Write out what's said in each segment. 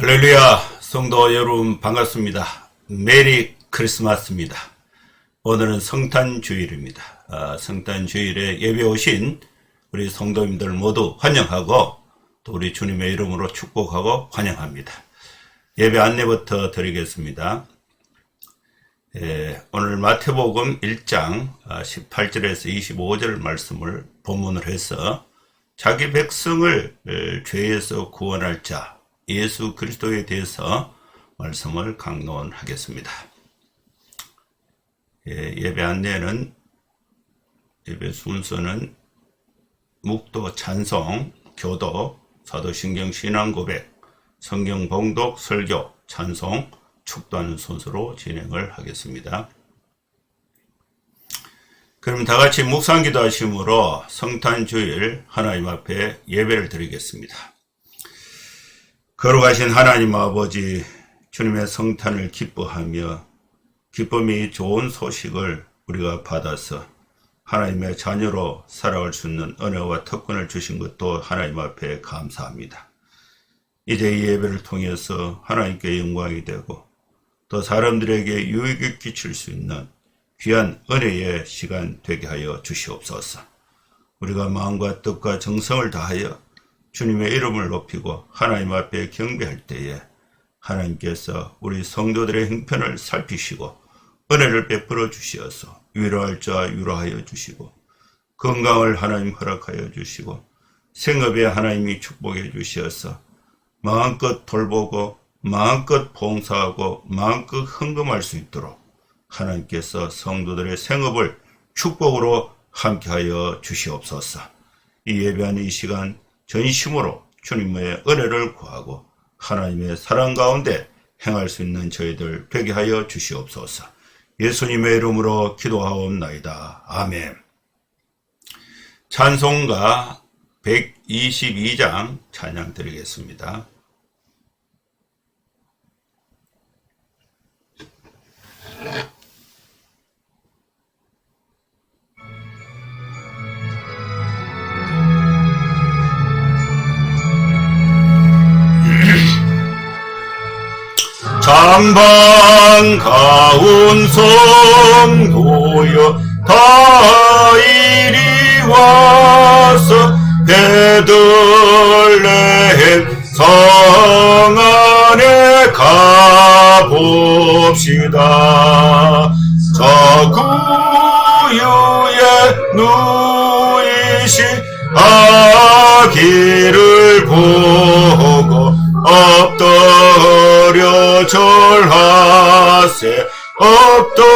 할렐루야, 성도 여러분 반갑습니다. 메리 크리스마스입니다. 오늘은 성탄주일입니다. 성탄주일에 예배 오신 우리 성도님들 모두 환영하고 또 우리 주님의 이름으로 축복하고 환영합니다. 예배 안내부터 드리겠습니다. 오늘 마태복음 1장 18절에서 25절 말씀을 본문으로 해서 자기 백성을 죄에서 구원할 자 예수 그리스도에 대해서 말씀을 강론하겠습니다. 예배 안내는 예배 순서는 묵도 찬송, 교도, 사도신경 신앙 고백, 성경 봉독, 설교, 찬송, 축도하는 순서로 진행을 하겠습니다. 그럼 다 같이 묵상기도 하심으로 성탄주일 하나님 앞에 예배를 드리겠습니다. 거룩하신 하나님 아버지, 주님의 성탄을 기뻐하며 기쁨이 좋은 소식을 우리가 받아서 하나님의 자녀로 살아갈 수 있는 은혜와 특권을 주신 것도 하나님 앞에 감사합니다. 이제 이 예배를 통해서 하나님께 영광이 되고 또 사람들에게 유익을 끼칠 수 있는 귀한 은혜의 시간 되게 하여 주시옵소서. 우리가 마음과 뜻과 정성을 다하여 주님의 이름을 높이고 하나님 앞에 경배할 때에 하나님께서 우리 성도들의 형편을 살피시고 은혜를 베풀어 주시어서 위로할 자 위로하여 주시고 건강을 하나님 허락하여 주시고 생업에 하나님이 축복해 주시어서 마음껏 돌보고 마음껏 봉사하고 마음껏 헌금할 수 있도록 하나님께서 성도들의 생업을 축복으로 함께하여 주시옵소서. 이 예배하는 이 시간 전심으로 주님의 은혜를 구하고 하나님의 사랑 가운데 행할 수 있는 저희들 되게 하여 주시옵소서. 예수님의 이름으로 기도하옵나이다. 아멘. 찬송가 122장 찬양 드리겠습니다. 장방 가운 성도여 다 이리 와서 베들레헴 성 안에 가봅시다. 저 구유에 누이신 아기를 보고 엎드려 절하세 엎드려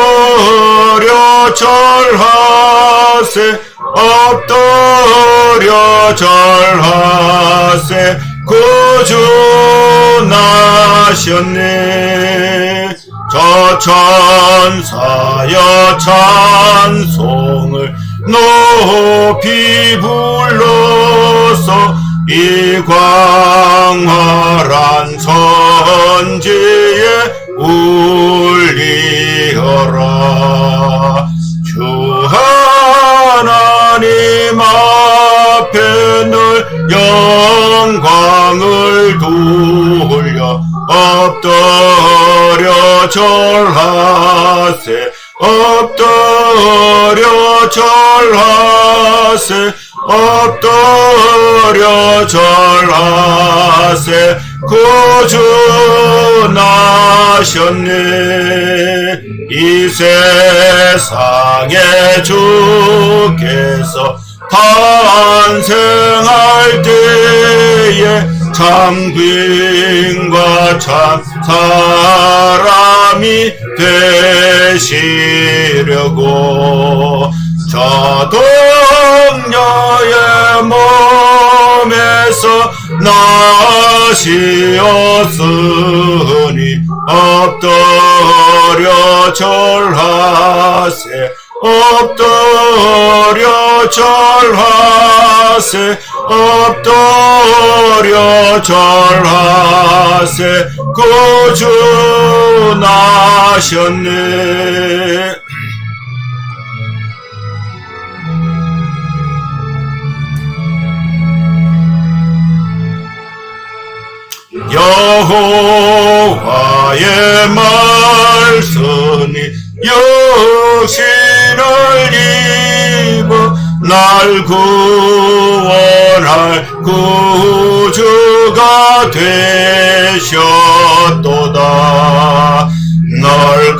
절하세 엎드려 절하세 구주 나셨네. 저 천사여 찬송을 높이 불러서 이 광활한 선지에 울리어라. 주 하나님 앞에 늘 영광을 돌려 엎드려 절하세 엎드려 절하세 엎드려 절하세 구주 나셨네. 이 세상에 주께서 탄생할 때에 참귀인과 참 사람이 되시려고 저 동녀의 몸에서 나시었으니 엎드려 절하세 엎드려 절하세 엎드려 절하세 구주 나셨네. 여호와 나의 말씀이 육신을 입어 날 구원할 구주가 되셨도다. 널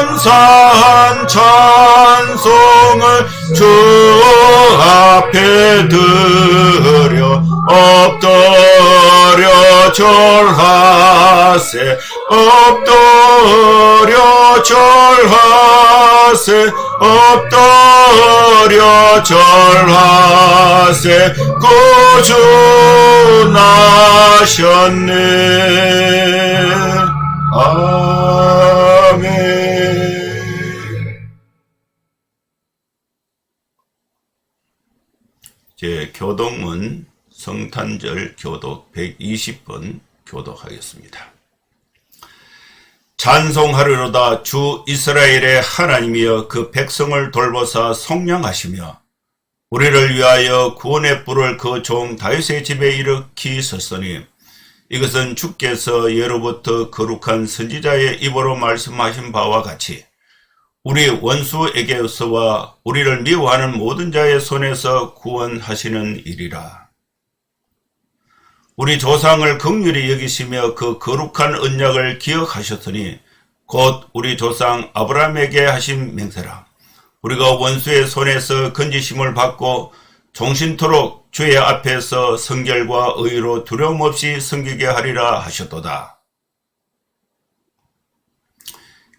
감사한 찬송을 주 앞에 드려 엎드려 절하세 엎드려 절하세 엎드려 절하세 구주 나셨네. 아멘. 제 교독문 성탄절 교독 120번 교독하겠습니다. 찬송하리로다. 주 이스라엘의 하나님이여 그 백성을 돌보사 속량하시며 우리를 위하여 구원의 뿔을 그 종 다윗의 집에 일으키셨으니 이것은 주께서 예로부터 거룩한 선지자의 입으로 말씀하신 바와 같이 우리 원수에게서와 우리를 미워하는 모든 자의 손에서 구원하시는 일이라. 우리 조상을 긍휼히 여기시며 그 거룩한 언약을 기억하셨으니 곧 우리 조상 아브라함에게 하신 맹세라. 우리가 원수의 손에서 건지심을 받고 종신토록 주의 앞에서 성결과 의로 두려움 없이 섬기게 하리라 하셨도다.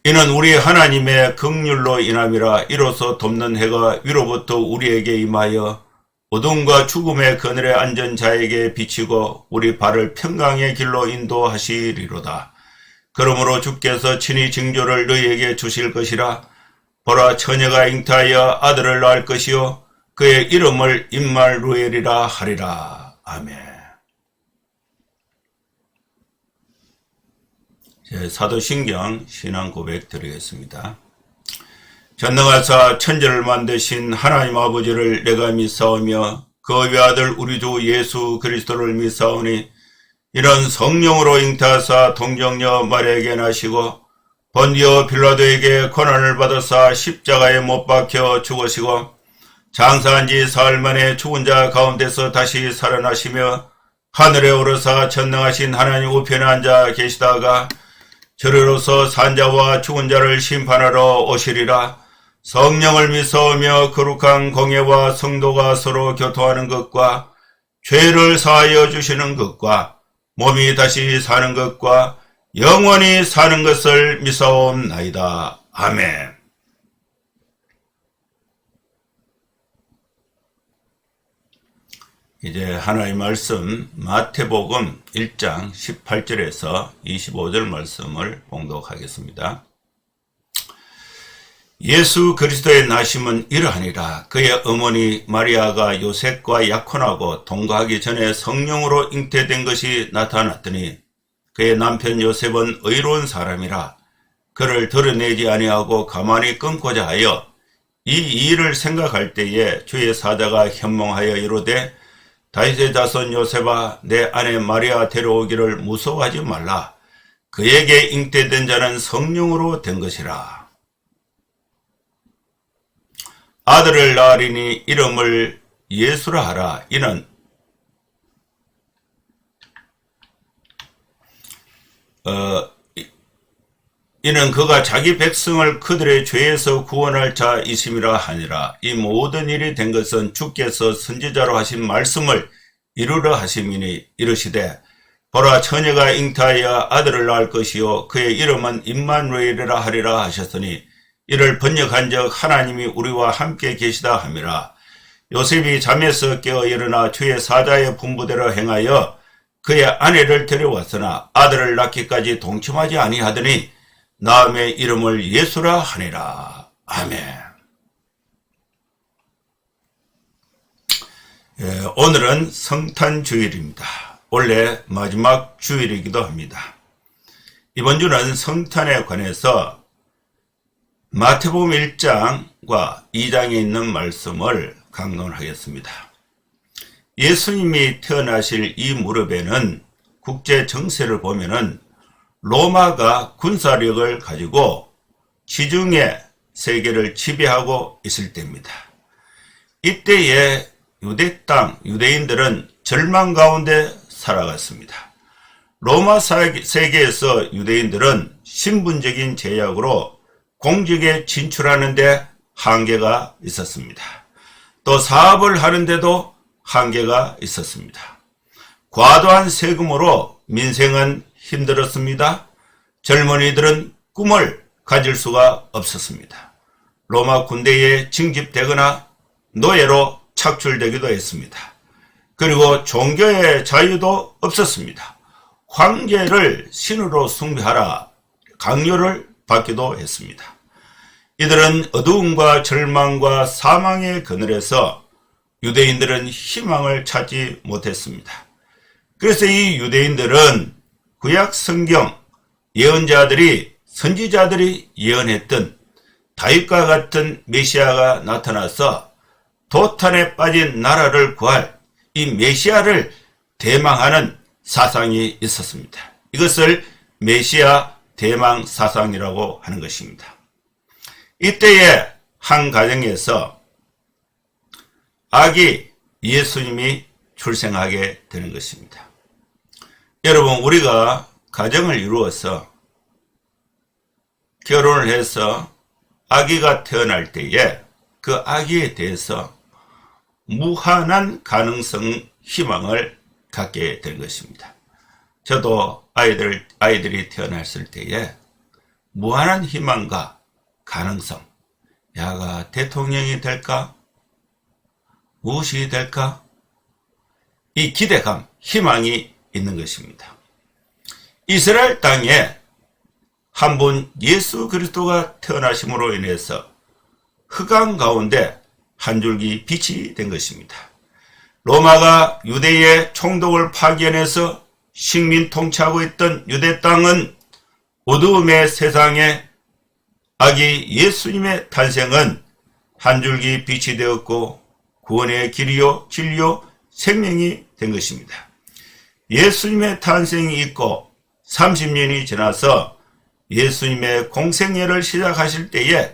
이는 우리 하나님의 긍휼로 인함이라. 이로써 돕는 해가 위로부터 우리에게 임하여 어둠과 죽음의 그늘에 앉은 자에게 비치고 우리 발을 평강의 길로 인도하시리로다. 그러므로 주께서 친히 징조를 너희에게 주실 것이라. 보라, 처녀가 잉태하여 아들을 낳을 것이요 그의 이름을 임마누엘이라 하리라. 아멘. 사도신경 신앙 고백 드리겠습니다. 전능하사 천지를 만드신 하나님 아버지를 내가 믿사오며 그 외아들 우리 주 예수 그리스도를 믿사오니 이런 성령으로 잉태하사 동정녀 마리아에게 나시고 본디오 빌라도에게 고난을 받으사 십자가에 못 박혀 죽으시고 장사한 지 사흘 만에 죽은 자 가운데서 다시 살아나시며 하늘에 오르사 전능하신 하나님 우편에 앉아 계시다가 저리로서 산자와 죽은 자를 심판하러 오시리라. 성령을 믿사오며 거룩한 공예와 성도가 서로 교통하는 것과 죄를 사하여 주시는 것과 몸이 다시 사는 것과 영원히 사는 것을 믿사옵나이다. 아멘. 이제 하나님의 말씀 마태복음 1장 18절에서 25절 말씀을 봉독하겠습니다. 예수 그리스도의 나심은 이러하니라. 그의 어머니 마리아가 요셉과 약혼하고 동거하기 전에 성령으로 잉태된 것이 나타났더니 그의 남편 요셉은 의로운 사람이라 그를 드러내지 아니하고 가만히 끊고자 하여 이 일을 생각할 때에 주의 사자가 현몽하여 이르되 다윗의 자손 요셉아, 내 아내 마리아 데려오기를 무서워하지 말라. 그에게 잉태된 자는 성령으로 된 것이라. 아들을 낳으리니 이름을 예수라 하라. 이는 그가 자기 백성을 그들의 죄에서 구원할 자이심이라 하니라. 이 모든 일이 된 것은 주께서 선지자로 하신 말씀을 이루려 하심이니 이르시되 보라, 처녀가 잉태하여 아들을 낳을 것이요 그의 이름은 임마누엘이라 하리라 하셨으니 이를 번역한즉 하나님이 우리와 함께 계시다 함이라. 요셉이 잠에서 깨어 일어나 주의 사자의 분부대로 행하여 그의 아내를 데려왔으나 아들을 낳기까지 동침하지 아니하더니 나음의 이름을 예수라 하니라. 아멘. 오늘은 성탄주일입니다. 원래 마지막 주일이기도 합니다. 이번 주는 성탄에 관해서 마태복음 1장과 2장에 있는 말씀을 강론하겠습니다. 예수님이 태어나실 이 무렵에는 국제 정세를 보면은 로마가 군사력을 가지고 지중해 세계를 지배하고 있을 때입니다. 이때에 유대 땅, 유대인들은 절망 가운데 살아갔습니다. 로마 세계에서 유대인들은 신분적인 제약으로 공직에 진출하는 데 한계가 있었습니다. 또 사업을 하는데도 한계가 있었습니다. 과도한 세금으로 민생은 힘들었습니다. 젊은이들은 꿈을 가질 수가 없었습니다. 로마 군대에 징집되거나 노예로 착출되기도 했습니다. 그리고 종교의 자유도 없었습니다. 황제를 신으로 숭배하라 강요를 받기도 했습니다. 이들은 어두움과 절망과 사망의 그늘에서 유대인들은 희망을 찾지 못했습니다. 그래서 이 유대인들은 구약 성경 예언자들이 선지자들이 예언했던 다윗과 같은 메시아가 나타나서 도탄에 빠진 나라를 구할 이 메시아를 대망하는 사상이 있었습니다. 이것을 메시아 대망 사상이라고 하는 것입니다. 이때에 한 가정에서 아기 예수님이 출생하게 되는 것입니다. 여러분, 우리가 가정을 이루어서 결혼을 해서 아기가 태어날 때에 그 아기에 대해서 무한한 가능성, 희망을 갖게 된 것입니다. 저도 아이들이 태어났을 때에 무한한 희망과 가능성, 야가 대통령이 될까? 무엇이 될까? 이 기대감, 희망이 있는 것입니다. 이스라엘 땅에 한 분 예수 그리스도가 태어나심으로 인해서 흑암 가운데 한 줄기 빛이 된 것입니다. 로마가 유대의 총독을 파견해서 식민 통치하고 있던 유대 땅은 어두움의 세상에 아기 예수님의 탄생은 한 줄기 빛이 되었고 구원의 길이요 진리요 생명이 된 것입니다. 예수님의 탄생이 있고 30년이 지나서 예수님의 공생애를 시작하실 때에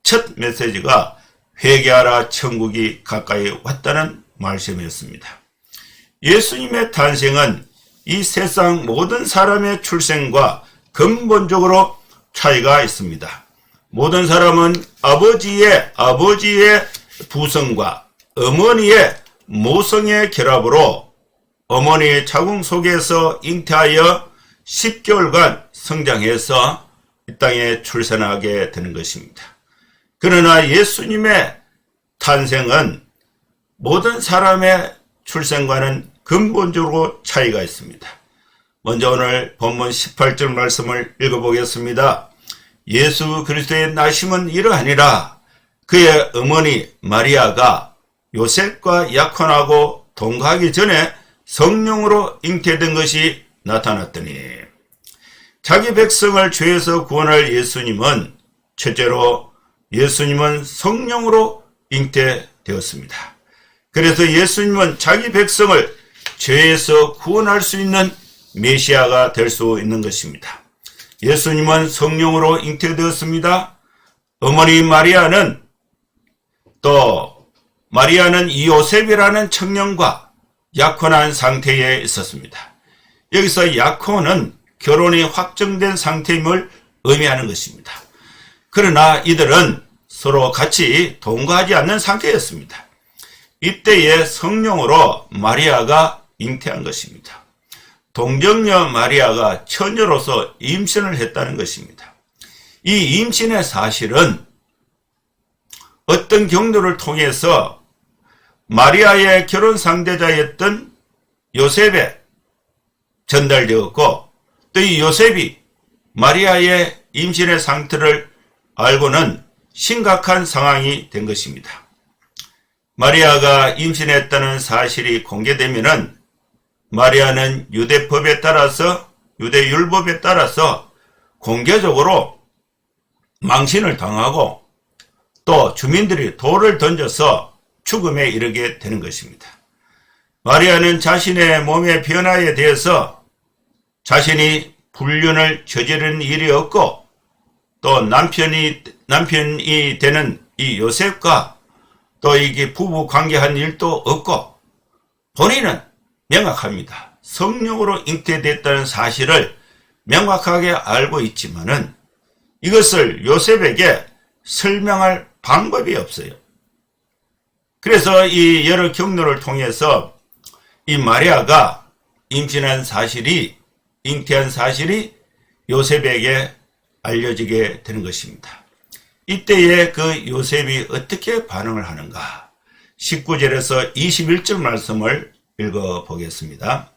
첫 메시지가 회개하라 천국이 가까이 왔다는 말씀이었습니다. 예수님의 탄생은 이 세상 모든 사람의 출생과 근본적으로 차이가 있습니다. 모든 사람은 아버지의 부성과 어머니의 모성의 결합으로 어머니의 자궁 속에서 잉태하여 10개월간 성장해서 이 땅에 출생하게 되는 것입니다. 그러나 예수님의 탄생은 모든 사람의 출생과는 근본적으로 차이가 있습니다. 먼저 오늘 본문 18절 말씀을 읽어보겠습니다. 예수 그리스도의 나심은 이러하니라. 그의 어머니 마리아가 요셉과 약혼하고 동거하기 전에 성령으로 잉태된 것이 나타났더니, 자기 백성을 죄에서 구원할 예수님은 첫째로 예수님은 성령으로 잉태되었습니다. 그래서 예수님은 자기 백성을 죄에서 구원할 수 있는 메시아가 될 수 있는 것입니다. 예수님은 성령으로 잉태되었습니다. 어머니 마리아는 이 요셉이라는 청년과 약혼한 상태에 있었습니다. 여기서 약혼은 결혼이 확정된 상태임을 의미하는 것입니다. 그러나 이들은 서로 같이 동거하지 않는 상태였습니다. 이때에 성령으로 마리아가 잉태한 것입니다. 동정녀 마리아가 처녀로서 임신을 했다는 것입니다. 이 임신의 사실은 어떤 경로를 통해서 마리아의 결혼 상대자였던 요셉에 전달되었고, 또 이 요셉이 마리아의 임신의 상태를 알고는 심각한 상황이 된 것입니다. 마리아가 임신했다는 사실이 공개되면은 마리아는 유대법에 따라서, 유대율법에 따라서 공개적으로 망신을 당하고 또 주민들이 돌을 던져서 죽음에 이르게 되는 것입니다. 마리아는 자신의 몸의 변화에 대해서 자신이 불륜을 저지른 일이 없고 또 남편이 되는 이 요셉과 또 이게 부부 관계한 일도 없고 본인은 명확합니다. 성령으로 잉태됐다는 사실을 명확하게 알고 있지만은 이것을 요셉에게 설명할 방법이 없어요. 그래서 이 여러 경로를 통해서 이 마리아가 임신한 사실이, 잉태한 사실이 요셉에게 알려지게 되는 것입니다. 이때에 그 요셉이 어떻게 반응을 하는가? 19절에서 21절 말씀을 읽어보겠습니다.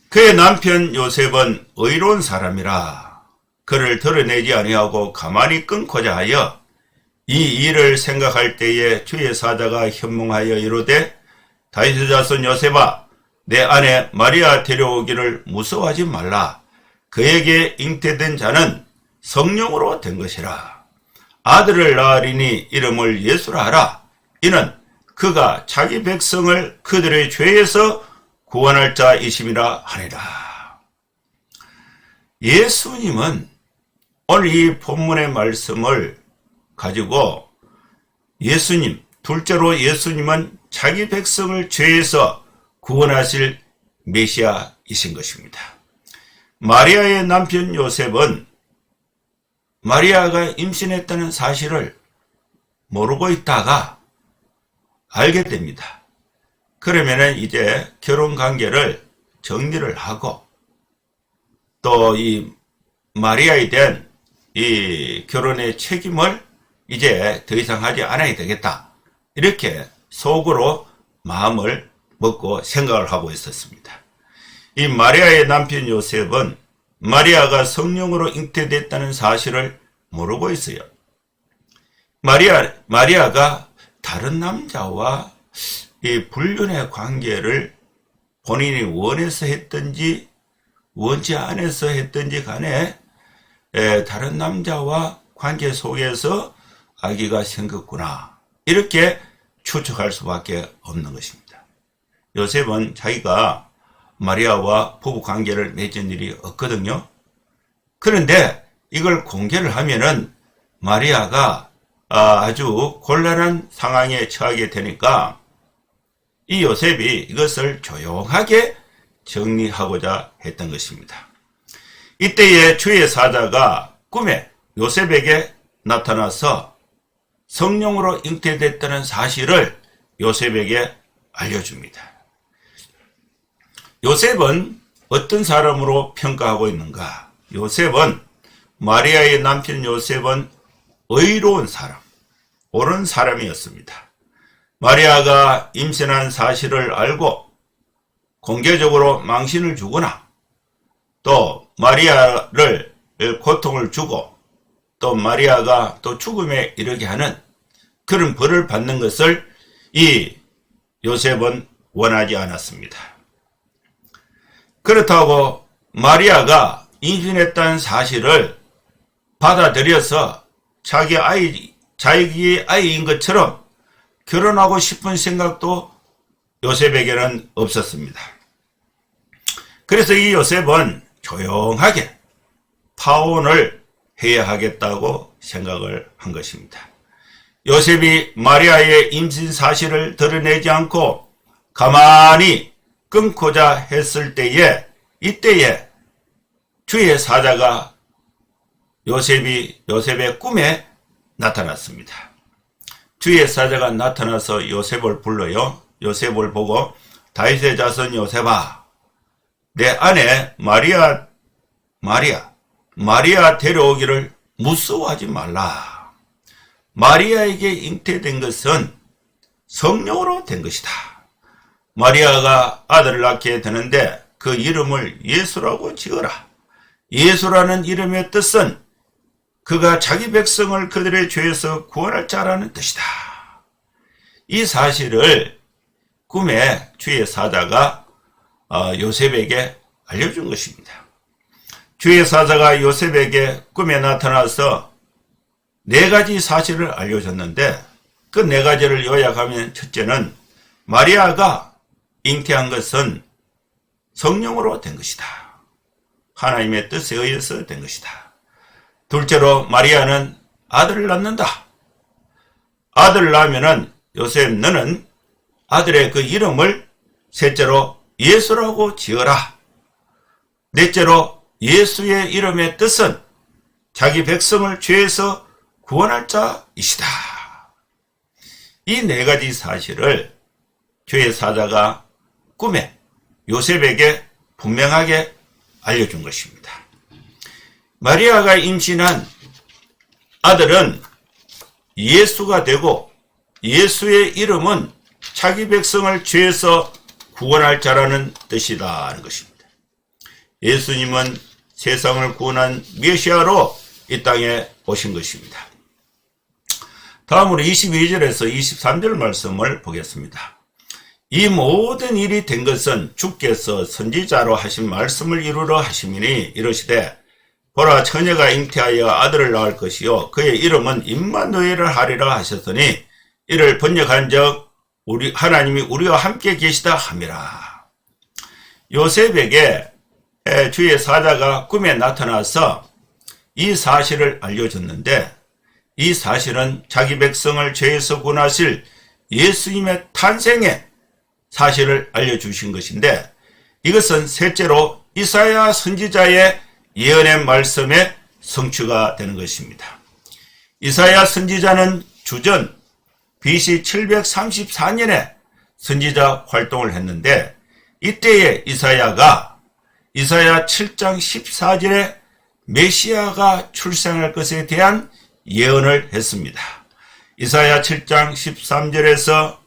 그의 남편 요셉은 의로운 사람이라 그를 드러내지 아니하고 가만히 끊고자 하여 이 일을 생각할 때에 주의 사자가 현몽하여 이르되 다윗의 자손 요셉아 내 아내 마리아 데려오기를 무서워하지 말라. 그에게 잉태된 자는 성령으로 된 것이라. 아들을 낳으리니 이름을 예수라 하라. 이는 그가 자기 백성을 그들의 죄에서 구원할 자이심이라 하니라. 예수님은 오늘 이 본문의 말씀을 가지고 예수님, 둘째로 예수님은 자기 백성을 죄에서 구원하실 메시아이신 것입니다. 마리아의 남편 요셉은 마리아가 임신했다는 사실을 모르고 있다가 알게 됩니다. 그러면은 이제 결혼 관계를 정리를 하고 또 이 마리아에 대한 이 결혼의 책임을 이제 더 이상 하지 않아야 되겠다. 이렇게 속으로 마음을 먹고 생각을 하고 있었습니다. 이 마리아의 남편 요셉은 마리아가 성령으로 잉태됐다는 사실을 모르고 있어요. 마리아가 다른 남자와 이 불륜의 관계를 본인이 원해서 했든지 원치 않아서 했든지 간에 다른 남자와 관계 속에서 아기가 생겼구나. 이렇게 추측할 수밖에 없는 것입니다. 요셉은 자기가 마리아와 부부 관계를 맺은 일이 없거든요. 그런데 이걸 공개를 하면은 마리아가 아주 곤란한 상황에 처하게 되니까 이 요셉이 이것을 조용하게 정리하고자 했던 것입니다. 이때에 주의 사자가 꿈에 요셉에게 나타나서 성령으로 잉태됐다는 사실을 요셉에게 알려줍니다. 요셉은 어떤 사람으로 평가하고 있는가? 요셉은 마리아의 남편 요셉은 의로운 사람, 옳은 사람이었습니다. 마리아가 임신한 사실을 알고 공개적으로 망신을 주거나 또 마리아를 고통을 주고 또 마리아가 또 죽음에 이르게 하는 그런 벌을 받는 것을 이 요셉은 원하지 않았습니다. 그렇다고 마리아가 임신했다는 사실을 받아들여서 자기의 아이인 것처럼 결혼하고 싶은 생각도 요셉에게는 없었습니다. 그래서 이 요셉은 조용하게 파혼을 해야 하겠다고 생각을 한 것입니다. 요셉이 마리아의 임신 사실을 드러내지 않고 가만히 끊고자 했을 때에 이때에 주의 사자가 요셉의 꿈에 나타났습니다. 주의 사자가 나타나서 요셉을 불러요. 요셉을 보고 다윗의 자손 요셉아 내 아내 마리아 데려오기를 무서워하지 말라. 마리아에게 잉태된 것은 성령으로 된 것이다. 마리아가 아들을 낳게 되는데 그 이름을 예수라고 지어라. 예수라는 이름의 뜻은 그가 자기 백성을 그들의 죄에서 구원할 자라는 뜻이다. 이 사실을 꿈에 주의 사자가 요셉에게 알려준 것입니다. 주의 사자가 요셉에게 꿈에 나타나서 4가지 사실을 알려줬는데 그 4가지를 요약하면 첫째는 마리아가 잉태한 것은 성령으로 된 것이다. 하나님의 뜻에 의해서 된 것이다. 둘째로 마리아는 아들을 낳는다. 아들을 낳으면은 요셉 너는 아들의 그 이름을 셋째로 예수라고 지어라. 넷째로 예수의 이름의 뜻은 자기 백성을 죄에서 구원할 자이시다. 이 네 가지 사실을 죄의 사자가 꿈에 요셉에게 분명하게 알려준 것입니다. 마리아가 임신한 아들은 예수가 되고 예수의 이름은 자기 백성을 죄에서 구원할 자라는 뜻이다 하는 것입니다. 예수님은 세상을 구원한 메시아로 이 땅에 오신 것입니다. 다음으로 22절에서 23절 말씀을 보겠습니다. 이 모든 일이 된 것은 주께서 선지자로 하신 말씀을 이루러 하심이니 이르시되 보라 처녀가 잉태하여 아들을 낳을 것이요 그의 이름은 임마누엘을 하리라 하셨으니 이를 번역한즉 하나님이 우리와 함께 계시다 함이라. 요셉에게 주의 사자가 꿈에 나타나서 이 사실을 알려줬는데 이 사실은 자기 백성을 죄에서 구원하실 예수님의 탄생의 사실을 알려주신 것인데 이것은 셋째로 이사야 선지자의 예언의 말씀의 성취가 되는 것입니다. 이사야 선지자는 주전 BC 734년에 선지자 활동을 했는데 이때에 이사야가 이사야 7장 14절에 메시아가 출생할 것에 대한 예언을 했습니다. 이사야 7장 13절에서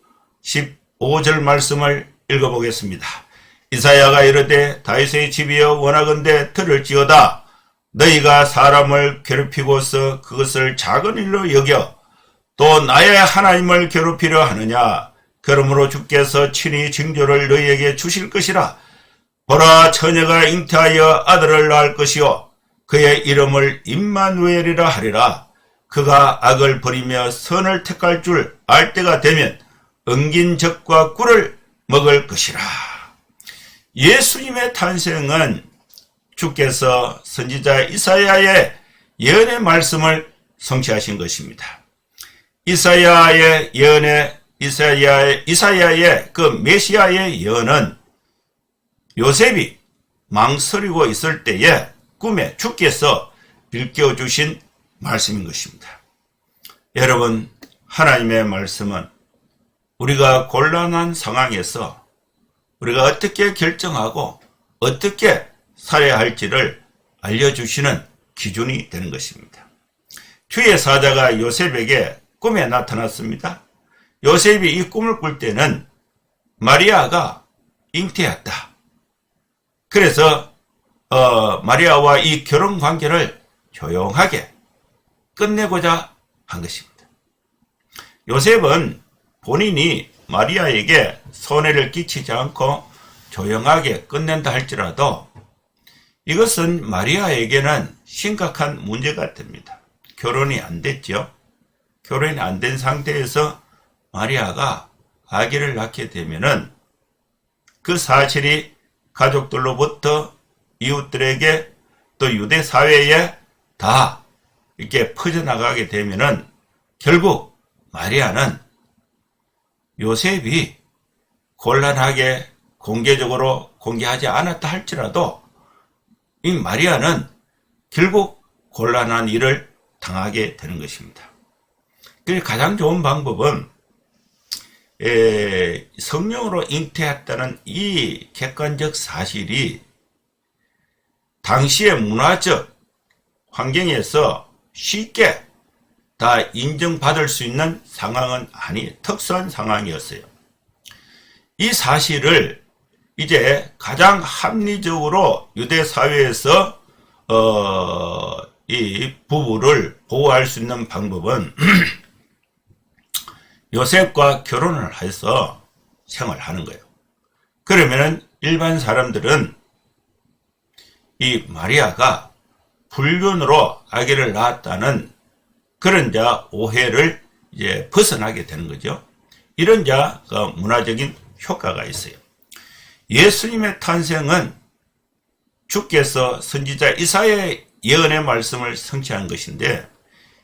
15절 말씀을 읽어보겠습니다. 이사야가 이르되 다윗의 집이여 원하건대 들을지어다. 너희가 사람을 괴롭히고서 그것을 작은 일로 여겨 또 나의 하나님을 괴롭히려 하느냐. 그러므로 주께서 친히 징조를 너희에게 주실 것이라. 보라 처녀가 잉태하여 아들을 낳을 것이요 그의 이름을 임마누엘이라 하리라. 그가 악을 버리며 선을 택할 줄 알 때가 되면 엉긴 젖과 꿀을 먹을 것이라. 예수님의 탄생은 주께서 선지자 이사야의 예언의 말씀을 성취하신 것입니다. 이사야의 그 메시아의 예언은 요셉이 망설이고 있을 때에 꿈에 주께서 일깨워 주신 말씀인 것입니다. 여러분, 하나님의 말씀은 우리가 곤란한 상황에서 우리가 어떻게 결정하고 어떻게 살아야 할지를 알려주시는 기준이 되는 것입니다. 주의 사자가 요셉에게 꿈에 나타났습니다. 요셉이 이 꿈을 꿀 때는 마리아가 잉태했다. 그래서 마리아와 이 결혼 관계를 조용하게 끝내고자 한 것입니다. 요셉은 본인이 마리아에게 손해를 끼치지 않고 조용하게 끝낸다 할지라도 이것은 마리아에게는 심각한 문제가 됩니다. 결혼이 안 됐죠. 결혼이 안 된 상태에서 마리아가 아기를 낳게 되면은 그 사실이 가족들로부터 이웃들에게 또 유대 사회에 다 이렇게 퍼져나가게 되면은 결국 마리아는 요셉이 곤란하게 공개적으로 공개하지 않았다 할지라도 이 마리아는 결국 곤란한 일을 당하게 되는 것입니다. 그래서 가장 좋은 방법은 성령으로 잉태했다는 이 객관적 사실이 당시의 문화적 환경에서 쉽게 다 인정받을 수 있는 상황은 특수한 상황이었어요. 이 사실을 이제 가장 합리적으로 유대 사회에서 이 부부를 보호할 수 있는 방법은 요셉과 결혼을 해서 생활하는 거예요. 그러면은 일반 사람들은 이 마리아가 불륜으로 아기를 낳았다는 그런 오해를 이제 벗어나게 되는 거죠. 이런 문화적인 효과가 있어요. 예수님의 탄생은 주께서 선지자 이사야의 예언의 말씀을 성취한 것인데,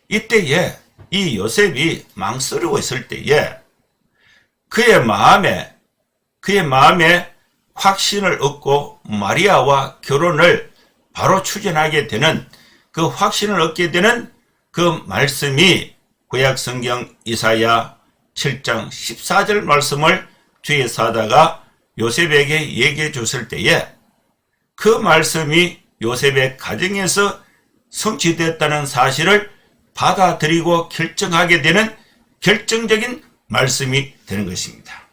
이때에 이 요셉이 망설이고 있을 때에 그의 마음에 확신을 얻고 마리아와 결혼을 바로 추진하게 되는, 그 확신을 얻게 되는 그 말씀이 구약 성경 이사야 7장 14절 말씀을 주의 사자가 요셉에게 얘기해 줬을 때에 그 말씀이 요셉의 가정에서 성취됐다는 사실을 받아들이고 결정하게 되는 결정적인 말씀이 되는 것입니다.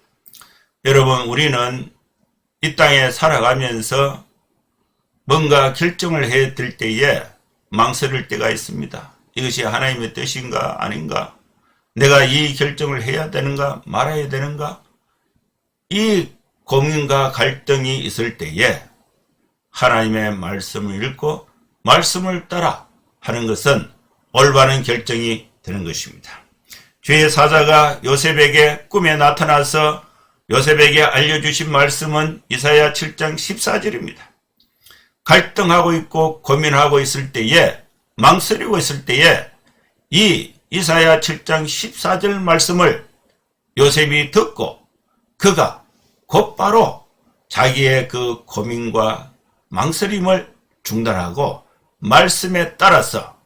여러분, 우리는 이 땅에 살아가면서 뭔가 결정을 해야 될 때에 망설일 때가 있습니다. 이것이 하나님의 뜻인가 아닌가? 내가 이 결정을 해야 되는가 말아야 되는가? 이 고민과 갈등이 있을 때에 하나님의 말씀을 읽고 말씀을 따라 하는 것은 올바른 결정이 되는 것입니다. 주의 사자가 요셉에게 꿈에 나타나서 요셉에게 알려주신 말씀은 이사야 7장 14절입니다. 갈등하고 있고 고민하고 있을 때에, 망설이고 있을 때에 이 이사야 7장 14절 말씀을 요셉이 듣고 그가 곧바로 자기의 그 고민과 망설임을 중단하고 말씀에 따라서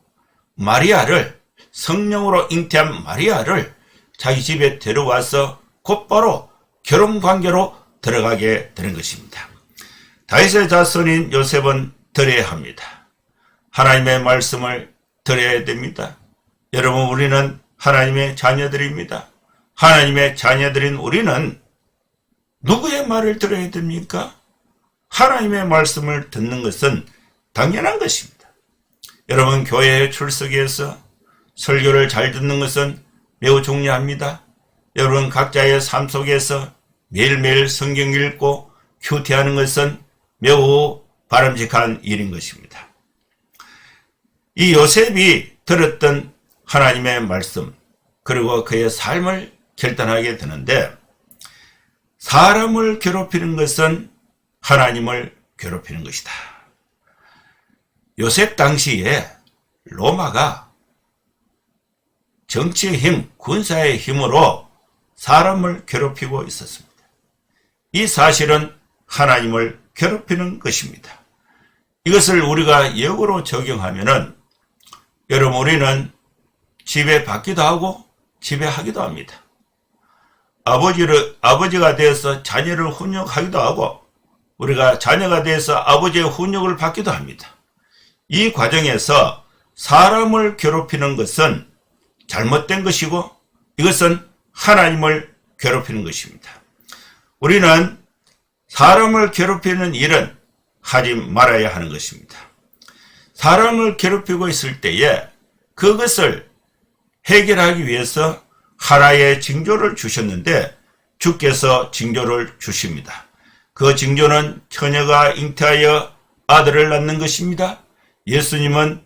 마리아를, 성령으로 잉태한 마리아를 자기 집에 데려와서 곧바로 결혼관계로 들어가게 되는 것입니다. 다윗의 자손인 요셉은 들어야 합니다. 하나님의 말씀을 들어야 됩니다. 여러분, 우리는 하나님의 자녀들입니다. 하나님의 자녀들인 우리는 누구의 말을 들어야 됩니까? 하나님의 말씀을 듣는 것은 당연한 것입니다. 여러분, 교회에 출석해서 설교를 잘 듣는 것은 매우 중요합니다. 여러분, 각자의 삶 속에서 매일매일 성경 읽고 큐티하는 것은 매우 바람직한 일인 것입니다. 이 요셉이 들었던 하나님의 말씀, 그리고 그의 삶을 결단하게 되는데, 사람을 괴롭히는 것은 하나님을 괴롭히는 것이다. 요셉 당시에 로마가 정치의 힘, 군사의 힘으로 사람을 괴롭히고 있었습니다. 이 사실은 하나님을 괴롭히는 것입니다. 이것을 우리가 역으로 적용하면은, 여러분, 우리는 지배받기도 하고 지배하기도 합니다. 아버지가 되어서 자녀를 훈육하기도 하고, 우리가 자녀가 되어서 아버지의 훈육을 받기도 합니다. 이 과정에서 사람을 괴롭히는 것은 잘못된 것이고, 이것은 하나님을 괴롭히는 것입니다. 우리는 사람을 괴롭히는 일은 하지 말아야 하는 것입니다. 사람을 괴롭히고 있을 때에 그것을 해결하기 위해서 하나의 징조를 주셨는데, 주께서 징조를 주십니다. 그 징조는 처녀가 잉태하여 아들을 낳는 것입니다. 예수님은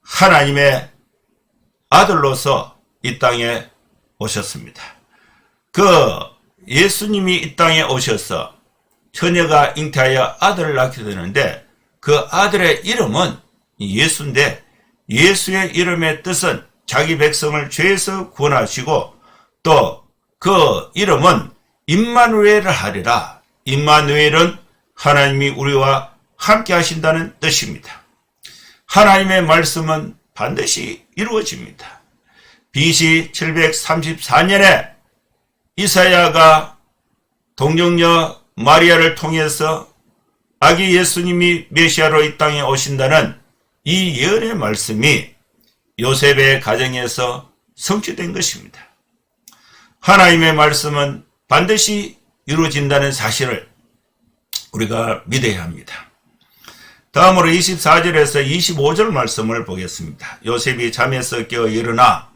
하나님의 아들로서 이 땅에 오셨습니다. 그 예수님이 이 땅에 오셔서 처녀가 잉태하여 아들을 낳게 되는데, 그 아들의 이름은 예수인데, 예수의 이름의 뜻은 자기 백성을 죄에서 구원하시고, 또 그 이름은 임마누엘을 하리라. 임마누엘은 하나님이 우리와 함께 하신다는 뜻입니다. 하나님의 말씀은 반드시 이루어집니다. BC 734년에 이사야가 동정녀 마리아를 통해서 아기 예수님이 메시아로 이 땅에 오신다는 이 예언의 말씀이 요셉의 가정에서 성취된 것입니다. 하나님의 말씀은 반드시 이루어진다는 사실을 우리가 믿어야 합니다. 다음으로 24절에서 25절 말씀을 보겠습니다. 요셉이 잠에서 깨어 일어나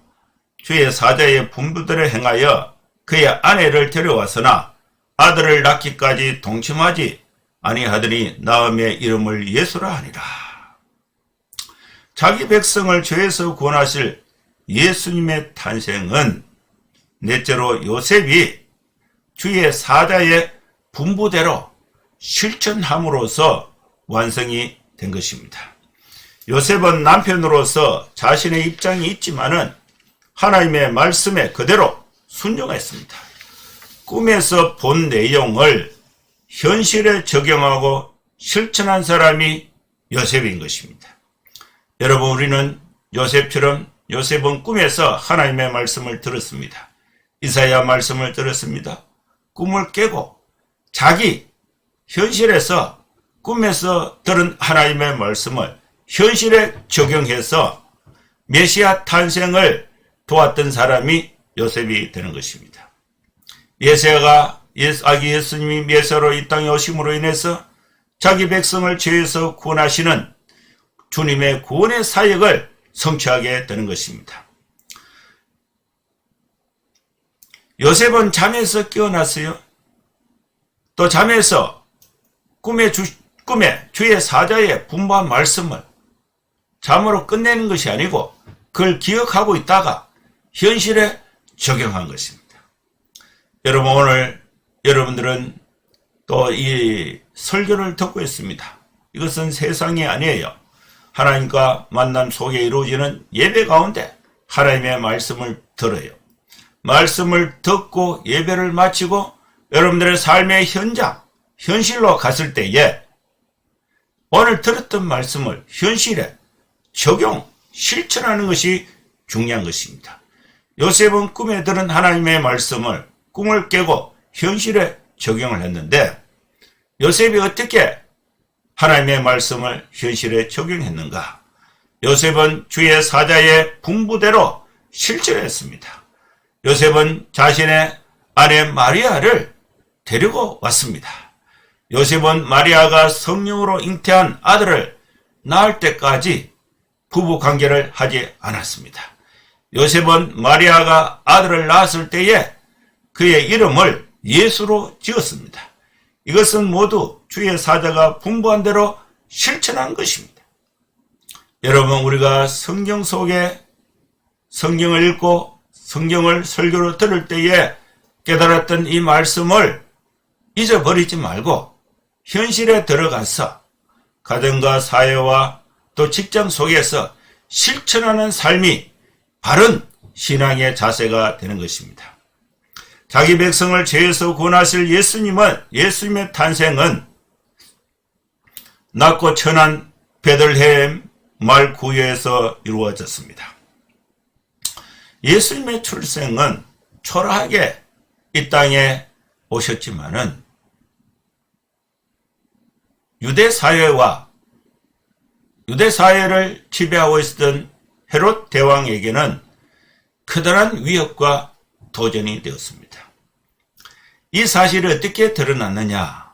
주의 사자의 분부대로 행하여 그의 아내를 데려왔으나 아들을 낳기까지 동침하지 아니하더니 나음의 이름을 예수라 하니라. 자기 백성을 죄에서 구원하실 예수님의 탄생은 넷째로 요셉이 주의 사자의 분부대로 실천함으로써 완성이 된 것입니다. 요셉은 남편으로서 자신의 입장이 있지만은 하나님의 말씀에 그대로 순종했습니다. 꿈에서 본 내용을 현실에 적용하고 실천한 사람이 요셉인 것입니다. 여러분, 우리는 요셉처럼 요셉은 꿈에서 하나님의 말씀을 들었습니다. 이사야 말씀을 들었습니다. 꿈을 깨고 자기 현실에서 꿈에서 들은 하나님의 말씀을 현실에 적용해서 메시아 탄생을 도왔던 사람이 요셉이 되는 것입니다. 예수가 아기 예수님이 메시아로 이 땅에 오심으로 인해서 자기 백성을 죄에서 구원하시는 주님의 구원의 사역을 성취하게 되는 것입니다. 요셉은 잠에서 깨어났어요. 또 잠에서 꿈에 주의 사자의 분부한 말씀을 잠으로 끝내는 것이 아니고 그걸 기억하고 있다가 현실에 적용한 것입니다. 여러분, 오늘 여러분들은 또 이 설교를 듣고 있습니다. 이것은 세상이 아니에요. 하나님과 만남 속에 이루어지는 예배 가운데 하나님의 말씀을 들어요. 말씀을 듣고 예배를 마치고 여러분들의 삶의 현장, 현실로 갔을 때에 오늘 들었던 말씀을 현실에 적용, 실천하는 것이 중요한 것입니다. 요셉은 꿈에 들은 하나님의 말씀을 꿈을 깨고 현실에 적용을 했는데 요셉이 어떻게 하나님의 말씀을 현실에 적용했는가? 요셉은 주의 사자의 분부대로 실천했습니다. 요셉은 자신의 아내 마리아를 데리고 왔습니다. 요셉은 마리아가 성령으로 잉태한 아들을 낳을 때까지 부부 관계를 하지 않았습니다. 요셉은 마리아가 아들을 낳았을 때에 그의 이름을 예수로 지었습니다. 이것은 모두 주의 사자가 분부한 대로 실천한 것입니다. 여러분, 우리가 성경 속에 성경을 읽고 성경을 설교로 들을 때에 깨달았던 이 말씀을 잊어버리지 말고 현실에 들어가서 가정과 사회와 또 직장 속에서 실천하는 삶이 바른 신앙의 자세가 되는 것입니다. 자기 백성을 죄에서 구원하실 예수님의 탄생은 낮고 천한 베들레헴 말 구유에서 이루어졌습니다. 예수님의 출생은 초라하게 이 땅에 오셨지만은 유대 사회를 지배하고 있었던 헤롯 대왕에게는 커다란 위협과 도전이 되었습니다. 이 사실이 어떻게 드러났느냐?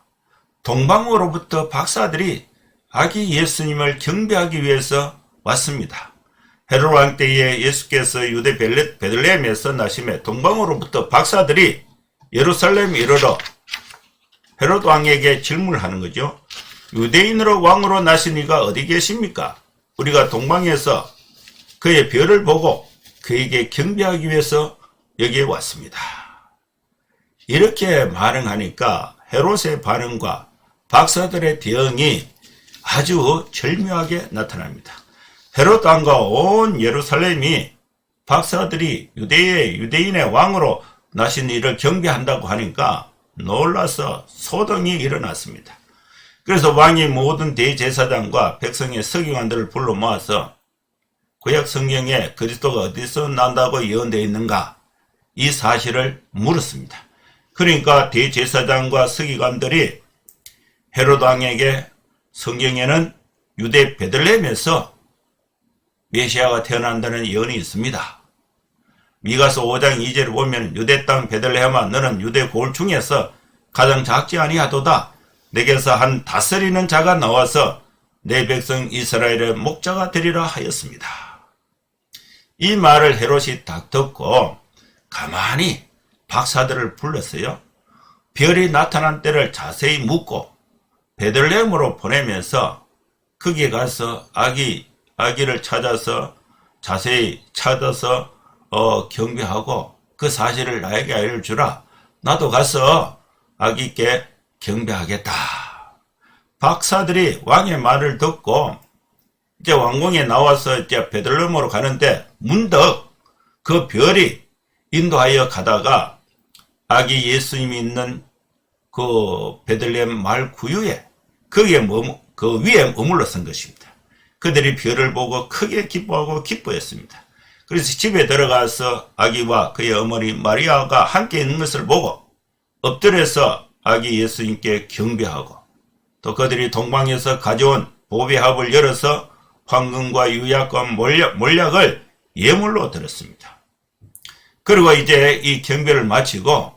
동방으로부터 박사들이 아기 예수님을 경배하기 위해서 왔습니다. 헤롯 왕 때에 예수께서 유대 베들레헴에서 나심에 동방으로부터 박사들이 예루살렘에 이르러 헤롯 왕에게 질문을 하는 거죠. 유대인으로 왕으로 나신 이가 어디 계십니까? 우리가 동방에서 그의 별을 보고 그에게 경배하기 위해서 여기에 왔습니다. 이렇게 반응하니까 헤롯의 반응과 박사들의 대응이 아주 절묘하게 나타납니다. 헤롯 왕과 온 예루살렘이 박사들이 유대인의 왕으로 나신 이를 경배한다고 하니까 놀라서 소동이 일어났습니다. 그래서 왕이 모든 대제사장과 백성의 서기관들을 불러 모아서 구약 성경에 그리스도가 어디서 난다고 예언되어 있는가? 이 사실을 물었습니다. 그러니까 대제사장과 서기관들이 헤롯 왕에게 성경에는 유대 베들레헴에서 메시아가 태어난다는 예언이 있습니다. 미가서 5장 2절을 보면 유대 땅 베들레헴아 너는 유대 고을 중에서 가장 작지 아니하도다. 내게서 한 다스리는 자가 나와서 내 백성 이스라엘의 목자가 되리라 하였습니다. 이 말을 헤롯이 딱 듣고 가만히 박사들을 불렀어요. 별이 나타난 때를 자세히 묻고 베들레헴으로 보내면서 거기에 가서 아기를 찾아서 자세히 찾아서 경배하고 그 사실을 나에게 알려주라. 나도 가서 아기께 경배하겠다. 박사들이 왕의 말을 듣고 이제 왕궁에 나와서 이제 베들레헴으로 가는데 문득 그 별이 인도하여 가다가 아기 예수님이 있는 그 베들레헴 마을 구유에 거기에 그 위에 머물러 선 것입니다. 그들이 별을 보고 크게 기뻐하고 기뻐했습니다. 그래서 집에 들어가서 아기와 그의 어머니 마리아가 함께 있는 것을 보고 엎드려서 아기 예수님께 경배하고 또 그들이 동방에서 가져온 보배합을 열어서 황금과 유약과 몰약을 예물로 드렸습니다. 그리고 이제 이 경배를 마치고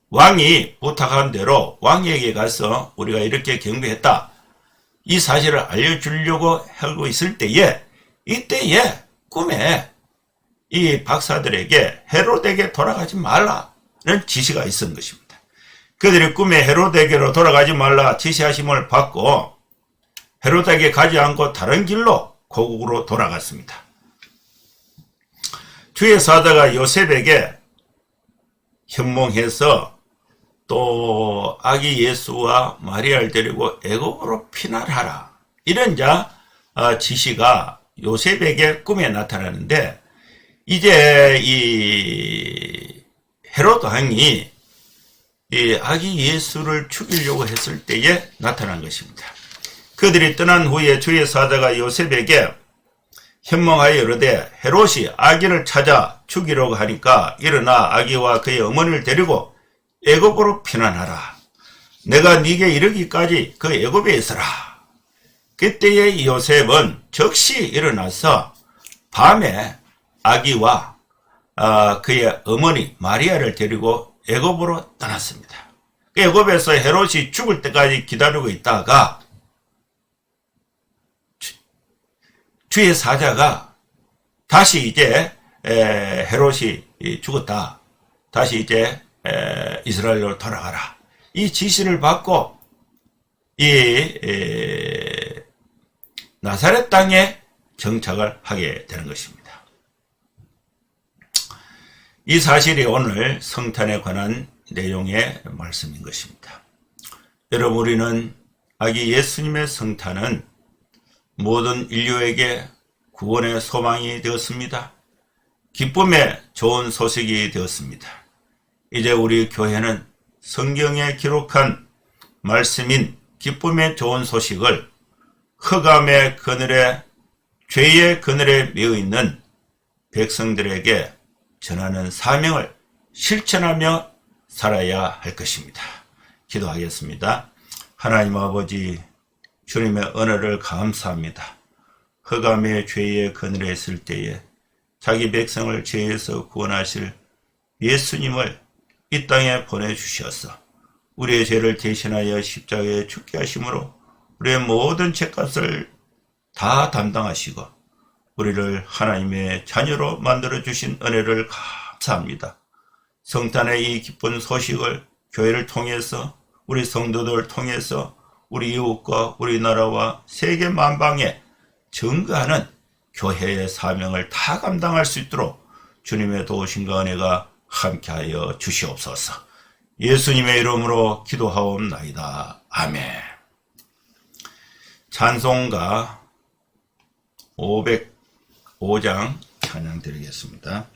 왕이 부탁한 대로 왕에게 가서 우리가 이렇게 경배했다, 이 사실을 알려주려고 하고 있을 때에 이때에 꿈에 이 박사들에게 헤로데에게 돌아가지 말라는 지시가 있었던 것입니다. 그들이 꿈에 헤로데에게로 돌아가지 말라 지시하심을 받고 헤로데에게 가지 않고 다른 길로 고국으로 돌아갔습니다. 주의 사자가 요셉에게 현몽해서 또 아기 예수와 마리아를 데리고 애굽으로 피난하라, 이런 지시가 요셉에게 꿈에 나타나는데, 이제 이 헤롯 왕이 이 아기 예수를 죽이려고 했을 때에 나타난 것입니다. 그들이 떠난 후에 주의 사자가 요셉에게 현몽하여 이르되 헤롯이 아기를 찾아 죽이려고 하니까 일어나 아기와 그의 어머니를 데리고 애굽으로 피난하라. 내가 네게 이르기까지 그 애굽에 있으라. 그때의 요셉은 즉시 일어나서 밤에 아기와 그의 어머니 마리아를 데리고 애굽으로 떠났습니다. 애굽에서 헤롯이 죽을 때까지 기다리고 있다가 주의 사자가 다시 이제 헤롯이 죽었다, 다시 이제 이스라엘로 돌아가라, 이 지시를 받고 이 나사렛 땅에 정착을 하게 되는 것입니다. 이 사실이 오늘 성탄에 관한 내용의 말씀인 것입니다. 여러분, 우리는 아기 예수님의 성탄은 모든 인류에게 구원의 소망이 되었습니다. 기쁨의 좋은 소식이 되었습니다. 이제 우리 교회는 성경에 기록한 말씀인 기쁨의 좋은 소식을 흑암의 그늘에, 죄의 그늘에 매여 있는 백성들에게 전하는 사명을 실천하며 살아야 할 것입니다. 기도하겠습니다. 하나님 아버지, 주님의 은혜를 감사합니다. 흑암의 죄의 그늘에 있을 때에 자기 백성을 죄에서 구원하실 예수님을 이 땅에 보내주셔서 우리의 죄를 대신하여 십자가에 죽게 하심으로 우리의 모든 죄값을 다 담당하시고 우리를 하나님의 자녀로 만들어주신 은혜를 감사합니다. 성탄의 이 기쁜 소식을 교회를 통해서, 우리 성도들을 통해서 우리 이웃과 우리나라와 세계 만방에 증거하는 교회의 사명을 다 감당할 수 있도록 주님의 도우심과 은혜가 함께하여 주시옵소서. 예수님의 이름으로 기도하옵나이다. 아멘. 찬송가 505장 찬양 드리겠습니다.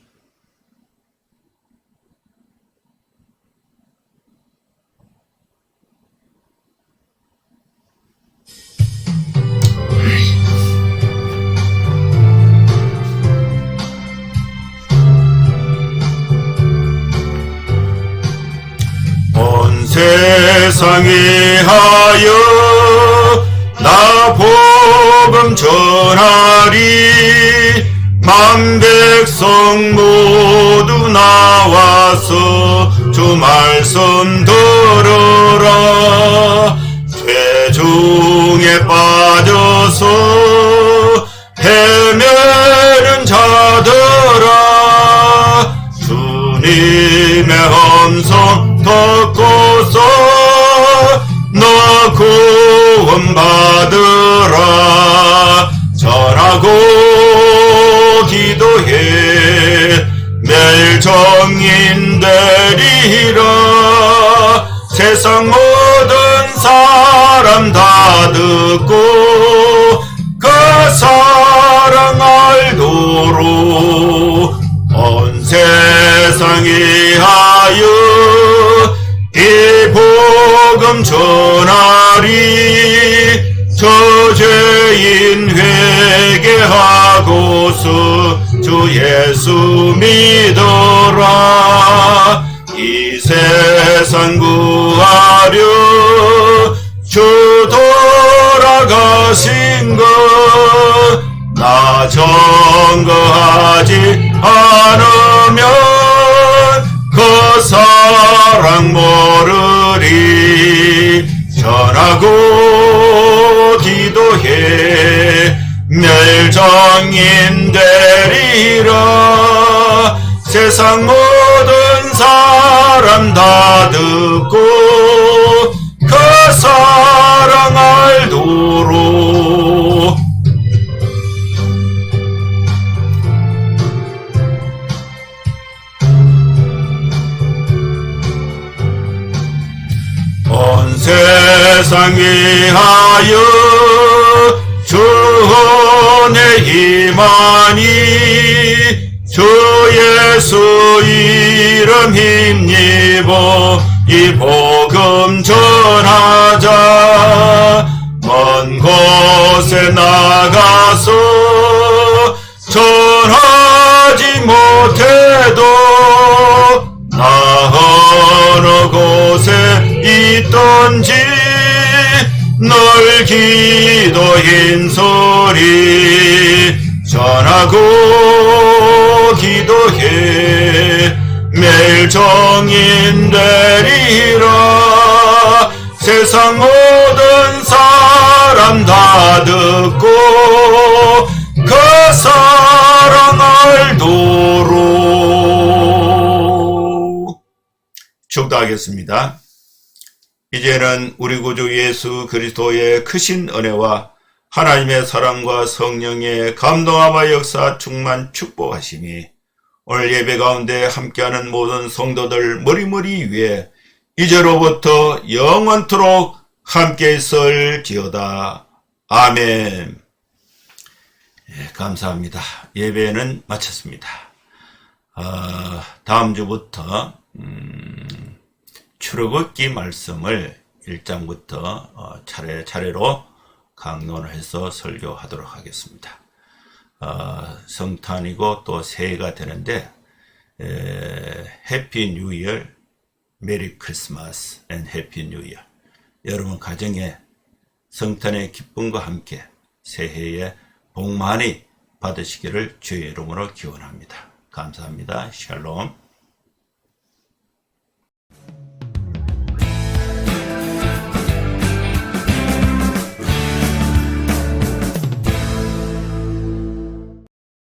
온 세상에 하여 나 복음 전하리. 만 백성 모두 나와서 주 말씀 들으라. 죄 중에 빠져서 헤매는 자들아, 주님의 음성 듣고서 너 구원받으라. 전하고 기도해 매일 정인 되리라. 세상 모든 사람 다 듣고 그 사랑 알도록 온 세상에 하여 이 복음 전하리. 저죄인 회개하고서 주 예수 믿어라. 이 세상 구하려 주 돌아가신 것 나 증거하지 않으면 그 사랑 모르리. 전하고 기도해 멸종인 되리라. 세상 모든 사람 다 듣고 그 사랑 알도록 온 세상 위하여 주 은혜 임하니. 주 예수 이름 힘입어 이 복음 전하자. 먼 곳에 나가서 전하지 못해도 나 어느 곳에 있던지 널 기도인 소리 전하고 기도해 멸종인 되리라. 세상 모든 사람 다 듣고 그 사랑 알도록. 축도하겠습니다. 이제는 우리 구주 예수 그리스도의 크신 은혜와 하나님의 사랑과 성령의 감동함과 역사 충만 축복하심이 오늘 예배 가운데 함께하는 모든 성도들 머리머리 위에 이제로부터 영원토록 함께 있을지어다. 아멘. 예, 감사합니다. 예배는 마쳤습니다. 다음 주부터 출애굽기 말씀을 1장부터 차례차례로 강론을 해서 설교하도록 하겠습니다. 성탄이고 또 새해가 되는데 해피 뉴 이어, 메리 크리스마스 앤 해피 뉴 이어. 여러분 가정에 성탄의 기쁨과 함께 새해에 복 많이 받으시기를 주의 이름으로 기원합니다. 감사합니다. 샬롬.